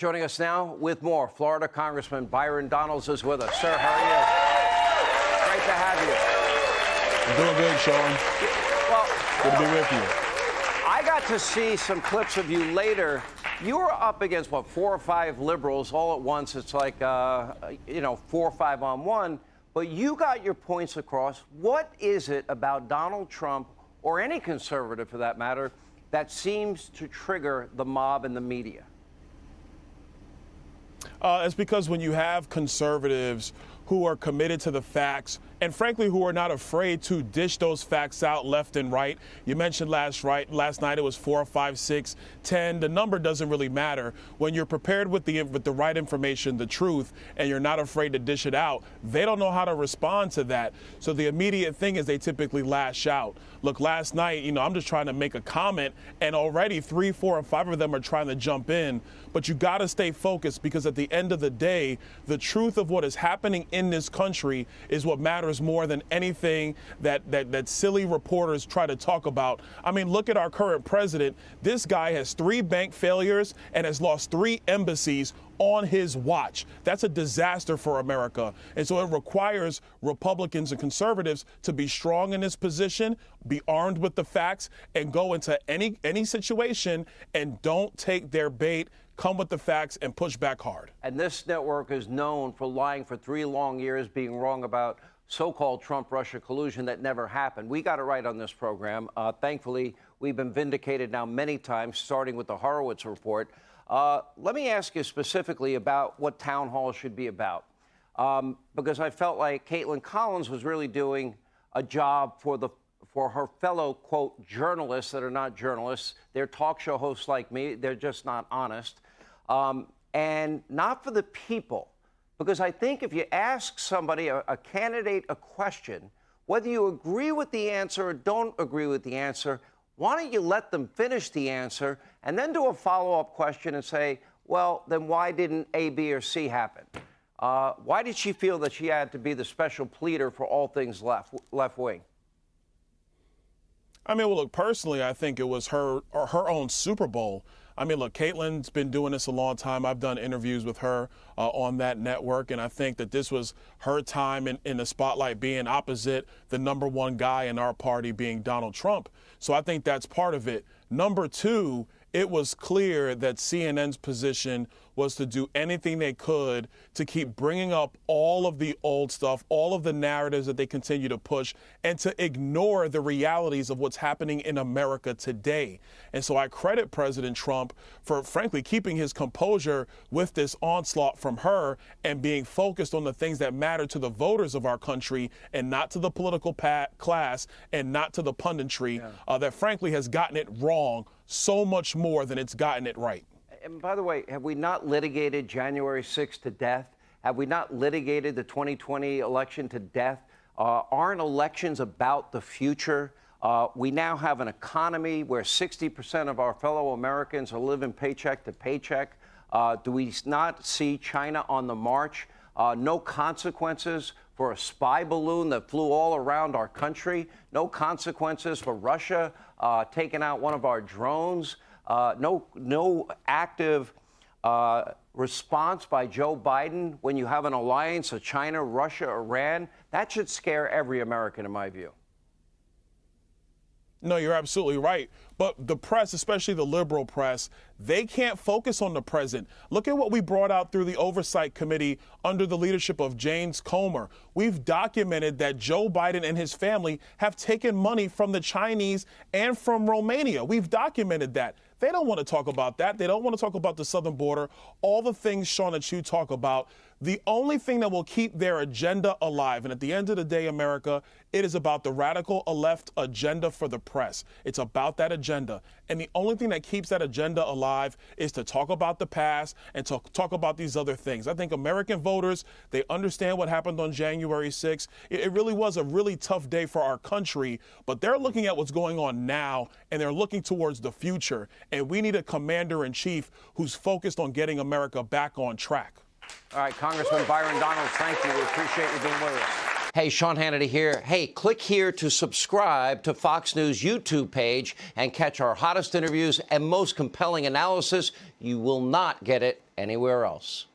Joining us now with more, Florida Congressman Byron Donalds is with us. Sir, how are you? Great to have you. I'm doing good, Sean. Well, good to be with you. I got to see some clips of you later. You were up against, what, 4 or 5 liberals all at once. It's like, 4 or 5 on one. But you got your points across. What is it about Donald Trump, or any conservative for that matter, that seems to trigger the mob and the media? It's because when you have conservatives who are committed to the facts and frankly who are not afraid to dish those facts out left and right. You mentioned last night it was 4, 5, 6, 10. The number doesn't really matter. When you're prepared with the right information, the truth, and you're not afraid to dish it out, they don't know how to respond to that. So the immediate thing is they typically lash out. Look, last night, I'm just trying to make a comment, and already 3, 4, and 5 of them are trying to jump in. But you got to stay focused, because at the end of the day, the truth of what is happening in this country is what matters more than anything that silly reporters try to talk about. I mean, look at our current president. This guy has 3 bank failures and has lost 3 embassies on his watch. That's a disaster for America. And so it requires Republicans and conservatives to be strong in this position, be armed with the facts, and go into any situation and don't take their bait. Come with the facts and push back hard. And this network is known for lying for 3 long years, being wrong about so-called Trump-Russia collusion that never happened. We got it right on this program. Thankfully, we've been vindicated now many times, starting with the Horowitz report. Let me ask you specifically about what town hall should be about, because I felt like Caitlyn Collins was really doing a job for her fellow, quote, journalists that are not journalists. They're talk show hosts like me. They're just not honest. And not for the people. Because I think if you ask somebody, a candidate, a question, whether you agree with the answer or don't agree with the answer, why don't you let them finish the answer and then do a follow-up question and say, well, then why didn't A, B, or C happen? Why did she feel that she had to be the special pleader for all things left wing? I mean, well, look, personally, I think it was her own Super Bowl. I mean, look, Caitlyn's been doing this a long time. I've done interviews with her on that network, and I think that this was her time in the spotlight, being opposite the #1 guy in our party, being Donald Trump. So I think that's part of it. Number 2, it was clear that CNN's position was to do anything they could to keep bringing up all of the old stuff, all of the narratives that they continue to push, and to ignore the realities of what's happening in America today. And so I credit President Trump for, frankly, keeping his composure with this onslaught from her and being focused on the things that matter to the voters of our country and not to the political class and not to the punditry that, frankly, has gotten it wrong so much more than it's gotten it right. And by the way, have we not litigated January 6th to death? Have we not litigated the 2020 election to death? Aren't elections about the future? We now have an economy where 60% of our fellow Americans are living paycheck to paycheck. Do we not see China on the march? No consequences for a spy balloon that flew all around our country. No consequences for Russia taking out one of our drones. No active response by Joe Biden when you have an alliance of China, Russia, Iran. That should scare every American, in my view. No, you're absolutely right. But the press, especially the liberal press, they can't focus on the present. Look at what we brought out through the Oversight Committee under the leadership of James Comer. We've documented that Joe Biden and his family have taken money from the Chinese and from Romania. We've documented that. They don't want to talk about that. They don't want to talk about the southern border, all the things, Sean, that you talk about. The only thing that will keep their agenda alive, and at the end of the day, America, it is about the radical left agenda for the press. It's about that agenda. And the only thing that keeps that agenda alive is to talk about the past and to talk about these other things. I think American voters, they understand what happened on January 6th. It really was a really tough day for our country, but they're looking at what's going on now, and they're looking towards the future. And we need a commander-in-chief who's focused on getting America back on track. All right, Congressman Byron Donalds, thank you. We appreciate you being with us. Hey, Sean Hannity here. Hey, click here to subscribe to Fox News YouTube page and catch our hottest interviews and most compelling analysis. You will not get it anywhere else.